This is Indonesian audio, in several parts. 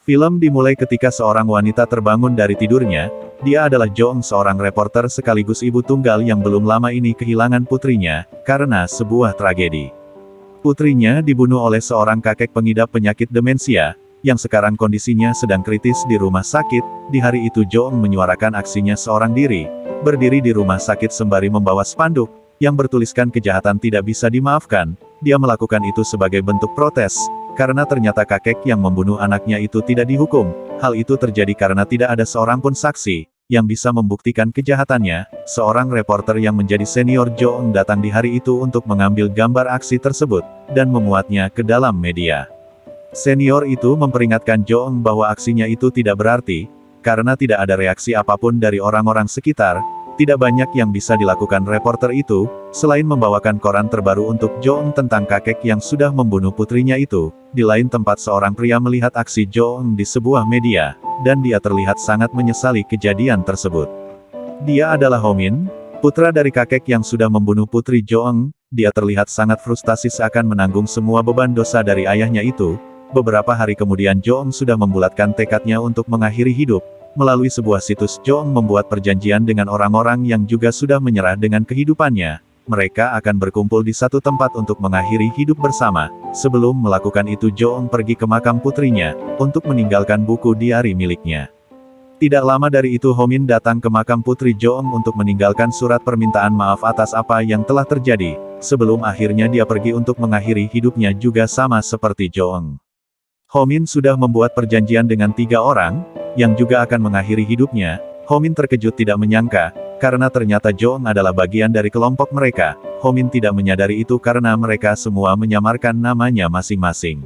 Film dimulai ketika seorang wanita terbangun dari tidurnya. Dia adalah Jong, seorang reporter sekaligus ibu tunggal yang belum lama ini kehilangan putrinya, karena sebuah tragedi. Putrinya dibunuh oleh seorang kakek pengidap penyakit demensia, yang sekarang kondisinya sedang kritis di rumah sakit. Di hari itu Jong menyuarakan aksinya seorang diri, berdiri di rumah sakit sembari membawa spanduk, yang bertuliskan kejahatan tidak bisa dimaafkan. Dia melakukan itu sebagai bentuk protes, karena ternyata kakek yang membunuh anaknya itu tidak dihukum. Hal itu terjadi karena tidak ada seorang pun saksi, yang bisa membuktikan kejahatannya. Seorang reporter yang menjadi senior Jong datang di hari itu untuk mengambil gambar aksi tersebut, dan memuatnya ke dalam media. Senior itu memperingatkan Jong bahwa aksinya itu tidak berarti, karena tidak ada reaksi apapun dari orang-orang sekitar. Tidak banyak yang bisa dilakukan reporter itu, selain membawakan koran terbaru untuk Jong tentang kakek yang sudah membunuh putrinya itu. Di lain tempat seorang pria melihat aksi Jong di sebuah media, dan dia terlihat sangat menyesali kejadian tersebut. Dia adalah Homin, putra dari kakek yang sudah membunuh putri Jong. Dia terlihat sangat frustasi seakan menanggung semua beban dosa dari ayahnya itu. Beberapa hari kemudian Jong sudah membulatkan tekadnya untuk mengakhiri hidup. Melalui sebuah situs Jong membuat perjanjian dengan orang-orang yang juga sudah menyerah dengan kehidupannya. Mereka akan berkumpul di satu tempat untuk mengakhiri hidup bersama. Sebelum melakukan itu Jong pergi ke makam putrinya, untuk meninggalkan buku diari miliknya. Tidak lama dari itu Homin datang ke makam putri Jong untuk meninggalkan surat permintaan maaf atas apa yang telah terjadi. Sebelum akhirnya dia pergi untuk mengakhiri hidupnya juga sama seperti Jong. Homin sudah membuat perjanjian dengan 3 orang, yang juga akan mengakhiri hidupnya. Homin terkejut tidak menyangka, karena ternyata Jong adalah bagian dari kelompok mereka. Homin tidak menyadari itu karena mereka semua menyamarkan namanya masing-masing.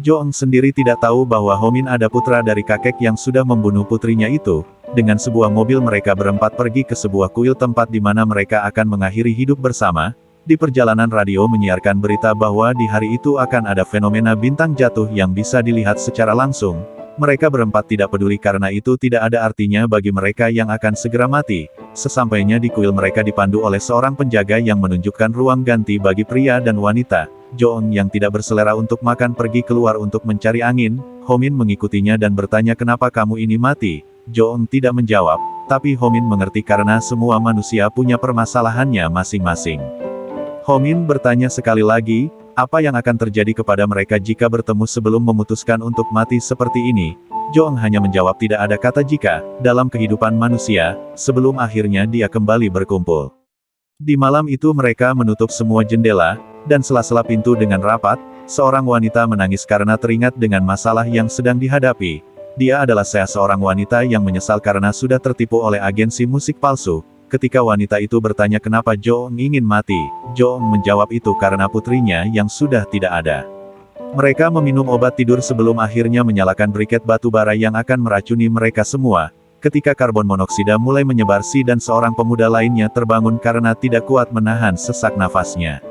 Jong sendiri tidak tahu bahwa Homin ada putra dari kakek yang sudah membunuh putrinya itu. Dengan sebuah mobil mereka berempat pergi ke sebuah kuil tempat di mana mereka akan mengakhiri hidup bersama. Di perjalanan radio menyiarkan berita bahwa di hari itu akan ada fenomena bintang jatuh yang bisa dilihat secara langsung. Mereka berempat tidak peduli karena itu tidak ada artinya bagi mereka yang akan segera mati. Sesampainya di kuil mereka dipandu oleh seorang penjaga yang menunjukkan ruang ganti bagi pria dan wanita. Jong yang tidak berselera untuk makan pergi keluar untuk mencari angin. Homin mengikutinya dan bertanya kenapa kamu ini mati. Jong tidak menjawab, tapi Homin mengerti karena semua manusia punya permasalahannya masing-masing. Homin bertanya sekali lagi, apa yang akan terjadi kepada mereka jika bertemu sebelum memutuskan untuk mati seperti ini? Jong hanya menjawab tidak ada kata jika, dalam kehidupan manusia, sebelum akhirnya dia kembali berkumpul. Di malam itu mereka menutup semua jendela, dan sela-sela pintu dengan rapat. Seorang wanita menangis karena teringat dengan masalah yang sedang dihadapi. Dia adalah seorang wanita yang menyesal karena sudah tertipu oleh agensi musik palsu. Ketika wanita itu bertanya kenapa Jong ingin mati, Jong menjawab itu karena putrinya yang sudah tidak ada. Mereka meminum obat tidur sebelum akhirnya menyalakan briket batu bara yang akan meracuni mereka semua. Ketika karbon monoksida mulai menyebar dan seorang pemuda lainnya terbangun karena tidak kuat menahan sesak nafasnya.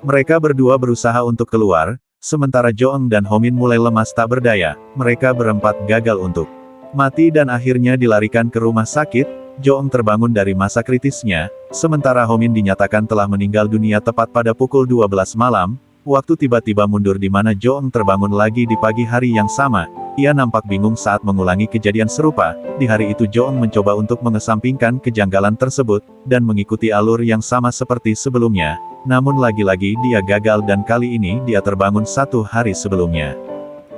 Mereka berdua berusaha untuk keluar, sementara Jong dan Homin mulai lemas tak berdaya. Mereka berempat gagal untuk mati dan akhirnya dilarikan ke rumah sakit. Jong terbangun dari masa kritisnya, sementara Homin dinyatakan telah meninggal dunia tepat pada pukul 12 malam. Waktu tiba-tiba mundur di mana Jong terbangun lagi di pagi hari yang sama. Ia nampak bingung saat mengulangi kejadian serupa. Di hari itu Jong mencoba untuk mengesampingkan kejanggalan tersebut, dan mengikuti alur yang sama seperti sebelumnya. Namun lagi-lagi dia gagal dan kali ini dia terbangun 1 hari sebelumnya.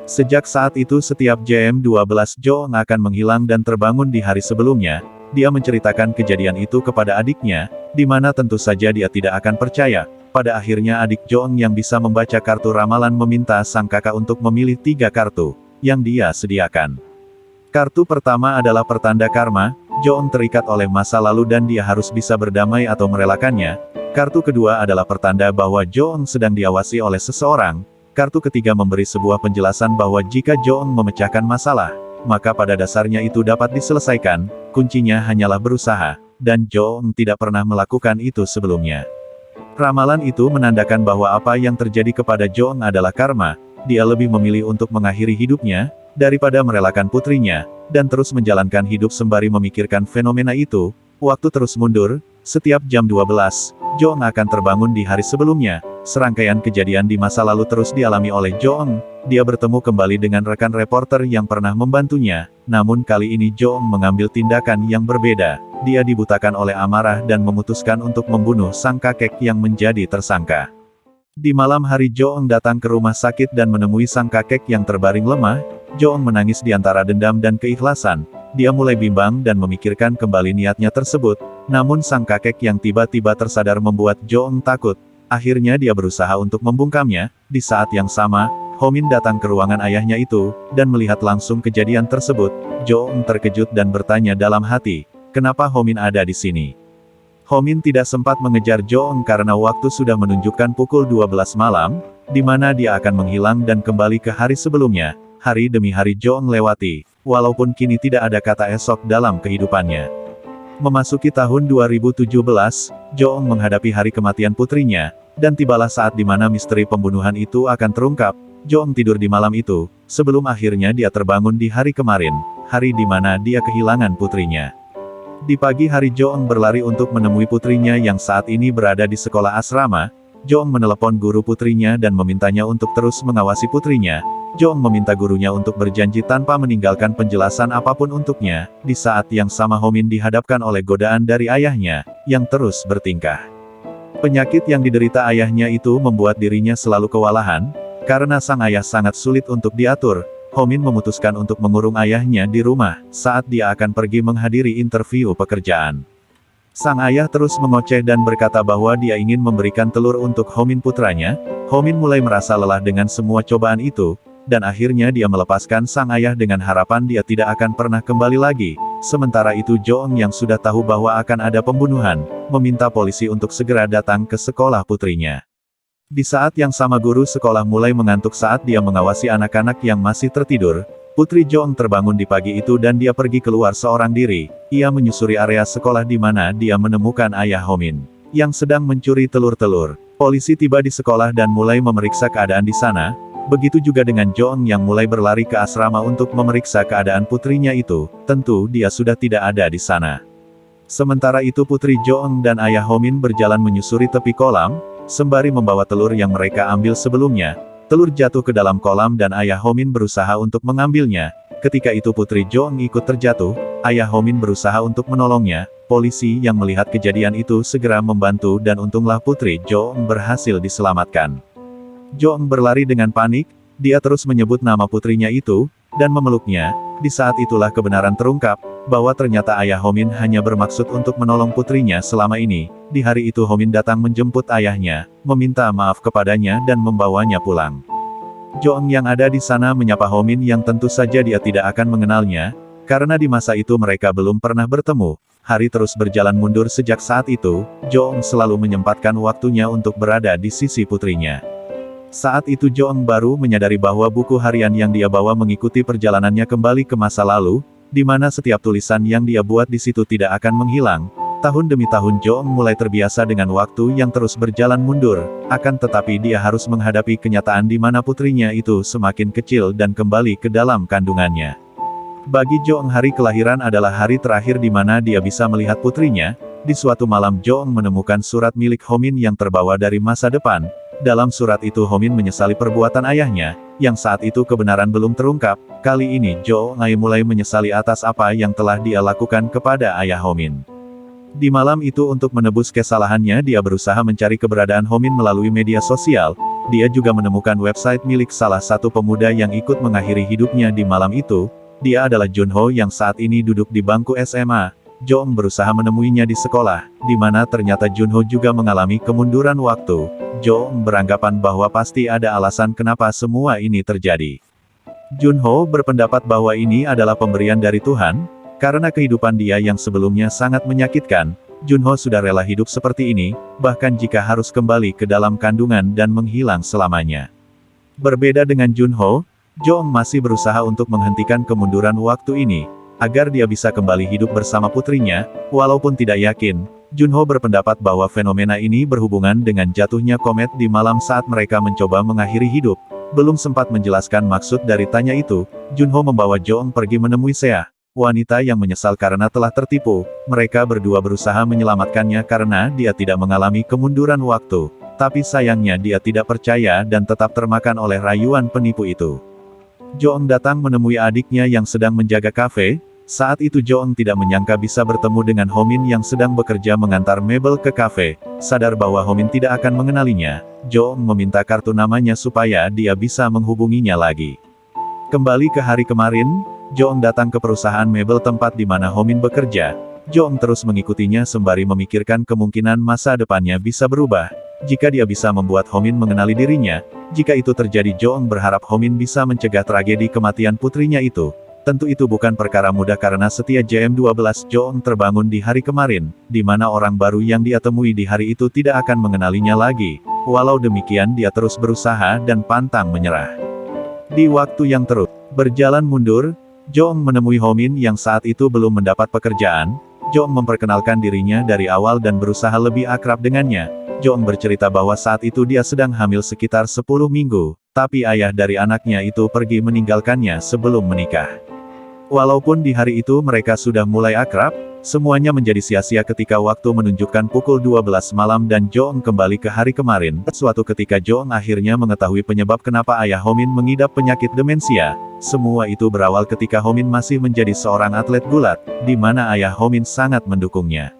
Sejak saat itu setiap jam 12 Jong akan menghilang dan terbangun di hari sebelumnya. Dia menceritakan kejadian itu kepada adiknya, di mana tentu saja dia tidak akan percaya. Pada akhirnya adik Jong yang bisa membaca kartu ramalan meminta sang kakak untuk memilih 3 kartu, yang dia sediakan. Kartu pertama adalah pertanda karma. Jong terikat oleh masa lalu dan dia harus bisa berdamai atau merelakannya. Kartu kedua adalah pertanda bahwa Jong sedang diawasi oleh seseorang. Kartu ketiga memberi sebuah penjelasan bahwa jika Jong memecahkan masalah, maka pada dasarnya itu dapat diselesaikan. Kuncinya hanyalah berusaha, dan Jong tidak pernah melakukan itu sebelumnya. Ramalan itu menandakan bahwa apa yang terjadi kepada Jong adalah karma. Dia lebih memilih untuk mengakhiri hidupnya, daripada merelakan putrinya, dan terus menjalankan hidup sembari memikirkan fenomena itu. Waktu terus mundur, setiap jam 12, Jong akan terbangun di hari sebelumnya. serangkaian kejadian di masa lalu terus dialami oleh Jo-eng. Dia bertemu kembali dengan rekan reporter yang pernah membantunya, namun kali ini Jo-eng mengambil tindakan yang berbeda. Dia dibutakan oleh amarah dan memutuskan untuk membunuh sang kakek yang menjadi tersangka. Di malam hari Jo-eng datang ke rumah sakit dan menemui sang kakek yang terbaring lemah. Jo-eng menangis di antara dendam dan keikhlasan. Dia mulai bimbang dan memikirkan kembali niatnya tersebut, namun sang kakek yang tiba-tiba tersadar membuat Jo-eng takut. Akhirnya dia berusaha untuk membungkamnya. Di saat yang sama, Ho-min datang ke ruangan ayahnya itu, dan melihat langsung kejadian tersebut. Jo-eng terkejut dan bertanya dalam hati, kenapa Ho-min ada di sini? Ho-min tidak sempat mengejar Jo-eng karena waktu sudah menunjukkan pukul 12 malam, di mana dia akan menghilang dan kembali ke hari sebelumnya. Hari demi hari Jo-eng lewati, walaupun kini tidak ada kata esok dalam kehidupannya. Memasuki tahun 2017, Jo-eng menghadapi hari kematian putrinya, dan tibalah saat di mana misteri pembunuhan itu akan terungkap. Jo-eng tidur di malam itu, sebelum akhirnya dia terbangun di hari kemarin, hari di mana dia kehilangan putrinya. Di pagi hari Jo-eng berlari untuk menemui putrinya yang saat ini berada di sekolah asrama. Jo-eng menelepon guru putrinya dan memintanya untuk terus mengawasi putrinya. Jo-eng meminta gurunya untuk berjanji tanpa meninggalkan penjelasan apapun untuknya. Di saat yang sama Ho-min dihadapkan oleh godaan dari ayahnya, yang terus bertingkah. Penyakit yang diderita ayahnya itu membuat dirinya selalu kewalahan, karena sang ayah sangat sulit untuk diatur. Ho-min memutuskan untuk mengurung ayahnya di rumah, saat dia akan pergi menghadiri interview pekerjaan. Sang ayah terus mengoceh dan berkata bahwa dia ingin memberikan telur untuk Ho-min putranya. Ho-min mulai merasa lelah dengan semua cobaan itu, dan akhirnya dia melepaskan sang ayah dengan harapan dia tidak akan pernah kembali lagi. Sementara itu Jo-eng yang sudah tahu bahwa akan ada pembunuhan, meminta polisi untuk segera datang ke sekolah putrinya. Di saat yang sama guru sekolah mulai mengantuk saat dia mengawasi anak-anak yang masih tertidur. Putri Jo-eng terbangun di pagi itu dan dia pergi keluar seorang diri. Ia menyusuri area sekolah di mana dia menemukan ayah Ho-min, yang sedang mencuri telur-telur. Polisi tiba di sekolah dan mulai memeriksa keadaan di sana. Begitu juga dengan Jo-eng yang mulai berlari ke asrama untuk memeriksa keadaan putrinya itu. Tentu dia sudah tidak ada di sana. Sementara itu putri Jo-eng dan ayah Ho-min berjalan menyusuri tepi kolam, sembari membawa telur yang mereka ambil sebelumnya. Telur jatuh ke dalam kolam dan ayah Ho-min berusaha untuk mengambilnya. Ketika itu putri Jo-eng ikut terjatuh, ayah Ho-min berusaha untuk menolongnya. Polisi yang melihat kejadian itu segera membantu dan untunglah putri Jo-eng berhasil diselamatkan. Jo-eng berlari dengan panik, dia terus menyebut nama putrinya itu, dan memeluknya. Di saat itulah kebenaran terungkap, bahwa ternyata ayah Ho-min hanya bermaksud untuk menolong putrinya selama ini. Di hari itu Ho-min datang menjemput ayahnya, meminta maaf kepadanya dan membawanya pulang. Jo-eng yang ada di sana menyapa Ho-min yang tentu saja dia tidak akan mengenalnya, karena di masa itu mereka belum pernah bertemu. Hari terus berjalan mundur sejak saat itu, Jo-eng selalu menyempatkan waktunya untuk berada di sisi putrinya. Saat itu Jo-eng baru menyadari bahwa buku harian yang dia bawa mengikuti perjalanannya kembali ke masa lalu, di mana setiap tulisan yang dia buat di situ tidak akan menghilang. Tahun demi tahun Jo-eng mulai terbiasa dengan waktu yang terus berjalan mundur, akan tetapi dia harus menghadapi kenyataan di mana putrinya itu semakin kecil dan kembali ke dalam kandungannya. Bagi Jo-eng hari kelahiran adalah hari terakhir di mana dia bisa melihat putrinya. Di suatu malam Jo-eng menemukan surat milik Ho-min yang terbawa dari masa depan. Dalam surat itu Ho-min menyesali perbuatan ayahnya, yang saat itu kebenaran belum terungkap. Kali ini Jo-eng mulai menyesali atas apa yang telah dia lakukan kepada ayah Ho-min. Di malam itu untuk menebus kesalahannya dia berusaha mencari keberadaan Ho-min melalui media sosial. Dia juga menemukan website milik salah satu pemuda yang ikut mengakhiri hidupnya di malam itu. Dia adalah Junho yang saat ini duduk di bangku SMA. Jo-eng berusaha menemuinya di sekolah, di mana ternyata Junho juga mengalami kemunduran waktu. Jo-eng beranggapan bahwa pasti ada alasan kenapa semua ini terjadi. Junho berpendapat bahwa ini adalah pemberian dari Tuhan, karena kehidupan dia yang sebelumnya sangat menyakitkan. Junho sudah rela hidup seperti ini, bahkan jika harus kembali ke dalam kandungan dan menghilang selamanya. Berbeda dengan Junho, Jo-eng masih berusaha untuk menghentikan kemunduran waktu ini, agar dia bisa kembali hidup bersama putrinya. Walaupun tidak yakin, Junho berpendapat bahwa fenomena ini berhubungan dengan jatuhnya komet di malam saat mereka mencoba mengakhiri hidup. Belum sempat menjelaskan maksud dari tanya itu, Junho membawa Jo-eng pergi menemui Sea, wanita yang menyesal karena telah tertipu. Mereka berdua berusaha menyelamatkannya karena dia tidak mengalami kemunduran waktu. Tapi sayangnya dia tidak percaya dan tetap termakan oleh rayuan penipu itu. Joong datang menemui adiknya yang sedang menjaga kafe. Saat itu Joong tidak menyangka bisa bertemu dengan Homin yang sedang bekerja mengantar mebel ke kafe. Sadar bahwa Homin tidak akan mengenalinya, Joong meminta kartu namanya supaya dia bisa menghubunginya lagi. Kembali ke hari kemarin, Joong datang ke perusahaan mebel tempat di mana Homin bekerja. Joong terus mengikutinya sembari memikirkan kemungkinan masa depannya bisa berubah. Jika dia bisa membuat Homin mengenali dirinya, jika itu terjadi Joong berharap Homin bisa mencegah tragedi kematian putrinya itu. Tentu itu bukan perkara mudah karena setia JM12 Joong terbangun di hari kemarin, di mana orang baru yang dia temui di hari itu tidak akan mengenalinya lagi. Walau demikian dia terus berusaha dan pantang menyerah. Di waktu yang terus berjalan mundur, Joong menemui Homin yang saat itu belum mendapat pekerjaan. Joong memperkenalkan dirinya dari awal dan berusaha lebih akrab dengannya. Joong bercerita bahwa saat itu dia sedang hamil sekitar 10 minggu, tapi ayah dari anaknya itu pergi meninggalkannya sebelum menikah. Walaupun di hari itu mereka sudah mulai akrab, semuanya menjadi sia-sia ketika waktu menunjukkan pukul 12 malam dan Joong kembali ke hari kemarin. Suatu ketika Joong akhirnya mengetahui penyebab kenapa ayah Homin mengidap penyakit demensia. Semua itu berawal ketika Homin masih menjadi seorang atlet gulat, di mana ayah Homin sangat mendukungnya.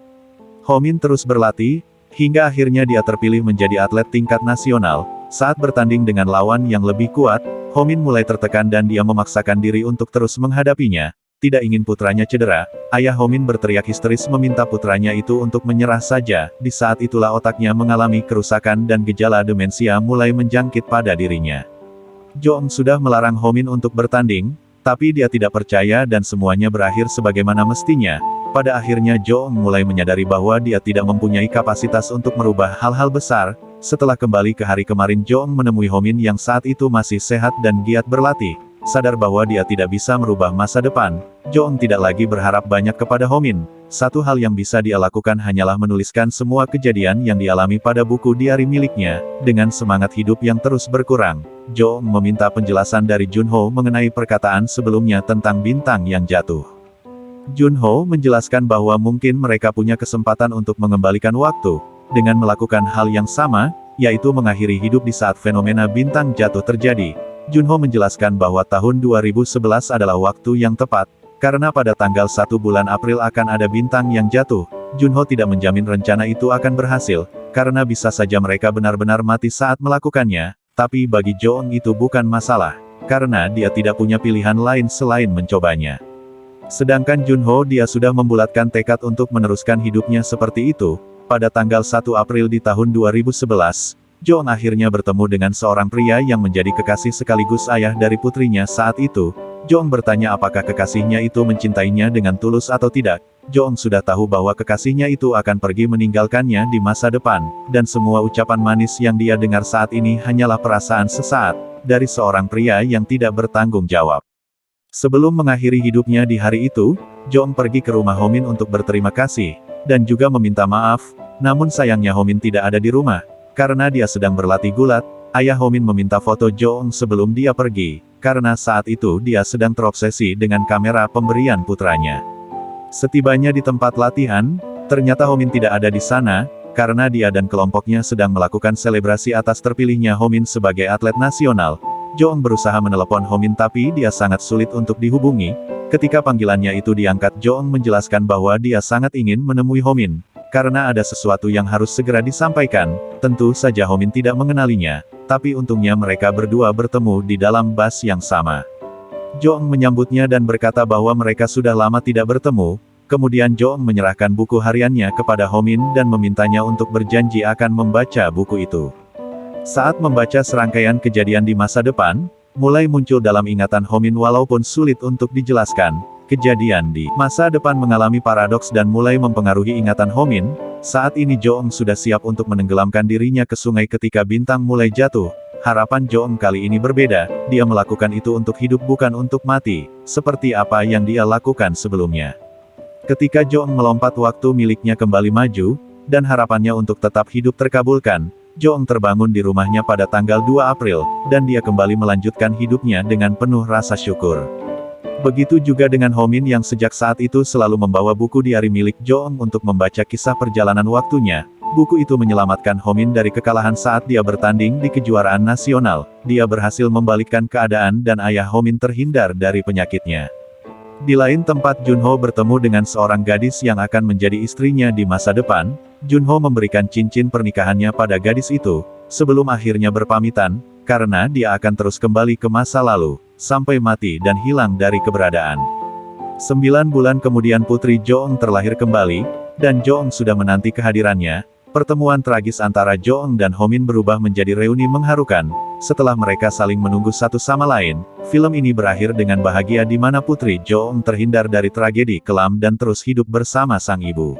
Homin terus berlatih, hingga akhirnya dia terpilih menjadi atlet tingkat nasional. Saat bertanding dengan lawan yang lebih kuat, Homin mulai tertekan dan dia memaksakan diri untuk terus menghadapinya. Tidak ingin putranya cedera, ayah Homin berteriak histeris meminta putranya itu untuk menyerah saja. Di saat itulah otaknya mengalami kerusakan dan gejala demensia mulai menjangkit pada dirinya. Joong sudah melarang Homin untuk bertanding, tapi dia tidak percaya dan semuanya berakhir sebagaimana mestinya. Pada akhirnya Joong mulai menyadari bahwa dia tidak mempunyai kapasitas untuk merubah hal-hal besar. Setelah kembali ke hari kemarin Joong menemui Homin yang saat itu masih sehat dan giat berlatih. Sadar bahwa dia tidak bisa merubah masa depan, Joong tidak lagi berharap banyak kepada Homin. Satu hal yang bisa dia lakukan hanyalah menuliskan semua kejadian yang dialami pada buku diari miliknya. Dengan semangat hidup yang terus berkurang, Joong meminta penjelasan dari Junho mengenai perkataan sebelumnya tentang bintang yang jatuh. Junho menjelaskan bahwa mungkin mereka punya kesempatan untuk mengembalikan waktu, dengan melakukan hal yang sama, yaitu mengakhiri hidup di saat fenomena bintang jatuh terjadi. Junho menjelaskan bahwa tahun 2011 adalah waktu yang tepat, karena pada tanggal 1 bulan April akan ada bintang yang jatuh. Junho tidak menjamin rencana itu akan berhasil, karena bisa saja mereka benar-benar mati saat melakukannya, tapi bagi Joong itu bukan masalah, karena dia tidak punya pilihan lain selain mencobanya. Sedangkan Junho dia sudah membulatkan tekad untuk meneruskan hidupnya seperti itu. Pada tanggal 1 April di tahun 2011, Joong akhirnya bertemu dengan seorang pria yang menjadi kekasih sekaligus ayah dari putrinya saat itu. Joong bertanya apakah kekasihnya itu mencintainya dengan tulus atau tidak. Joong sudah tahu bahwa kekasihnya itu akan pergi meninggalkannya di masa depan, dan semua ucapan manis yang dia dengar saat ini hanyalah perasaan sesaat, dari seorang pria yang tidak bertanggung jawab. Sebelum mengakhiri hidupnya di hari itu, Joong pergi ke rumah Homin untuk berterima kasih, dan juga meminta maaf, namun sayangnya Homin tidak ada di rumah. Karena dia sedang berlatih gulat, ayah Homin meminta foto Joong sebelum dia pergi, karena saat itu dia sedang terobsesi dengan kamera pemberian putranya. Setibanya di tempat latihan, ternyata Homin tidak ada di sana, karena dia dan kelompoknya sedang melakukan selebrasi atas terpilihnya Homin sebagai atlet nasional. Joong berusaha menelepon Homin tapi dia sangat sulit untuk dihubungi. Ketika panggilannya itu diangkat, Joong menjelaskan bahwa dia sangat ingin menemui Homin. Karena ada sesuatu yang harus segera disampaikan, tentu saja Homin tidak mengenalinya, tapi untungnya mereka berdua bertemu di dalam bus yang sama. Joong menyambutnya dan berkata bahwa mereka sudah lama tidak bertemu, kemudian Joong menyerahkan buku hariannya kepada Homin dan memintanya untuk berjanji akan membaca buku itu. Saat membaca serangkaian kejadian di masa depan, mulai muncul dalam ingatan Homin walaupun sulit untuk dijelaskan. Kejadian di masa depan mengalami paradoks dan mulai mempengaruhi ingatan Homin. Saat ini Joong sudah siap untuk menenggelamkan dirinya ke sungai ketika bintang mulai jatuh. Harapan Joong kali ini berbeda, dia melakukan itu untuk hidup bukan untuk mati, seperti apa yang dia lakukan sebelumnya. Ketika Joong melompat waktu miliknya kembali maju, dan harapannya untuk tetap hidup terkabulkan, Joong terbangun di rumahnya pada tanggal 2 April, dan dia kembali melanjutkan hidupnya dengan penuh rasa syukur. Begitu juga dengan Homin yang sejak saat itu selalu membawa buku diari milik Joong untuk membaca kisah perjalanan waktunya. Buku itu menyelamatkan Homin dari kekalahan saat dia bertanding di kejuaraan nasional. Dia berhasil membalikkan keadaan dan ayah Homin terhindar dari penyakitnya. Di lain tempat Junho bertemu dengan seorang gadis yang akan menjadi istrinya di masa depan. Junho memberikan cincin pernikahannya pada gadis itu, sebelum akhirnya berpamitan, karena dia akan terus kembali ke masa lalu, sampai mati dan hilang dari keberadaan. 9 bulan kemudian Putri Joong terlahir kembali, dan Joong sudah menanti kehadirannya. Pertemuan tragis antara Joong dan Homin berubah menjadi reuni mengharukan. Setelah mereka saling menunggu satu sama lain, film ini berakhir dengan bahagia di mana Putri Joong terhindar dari tragedi kelam dan terus hidup bersama sang ibu.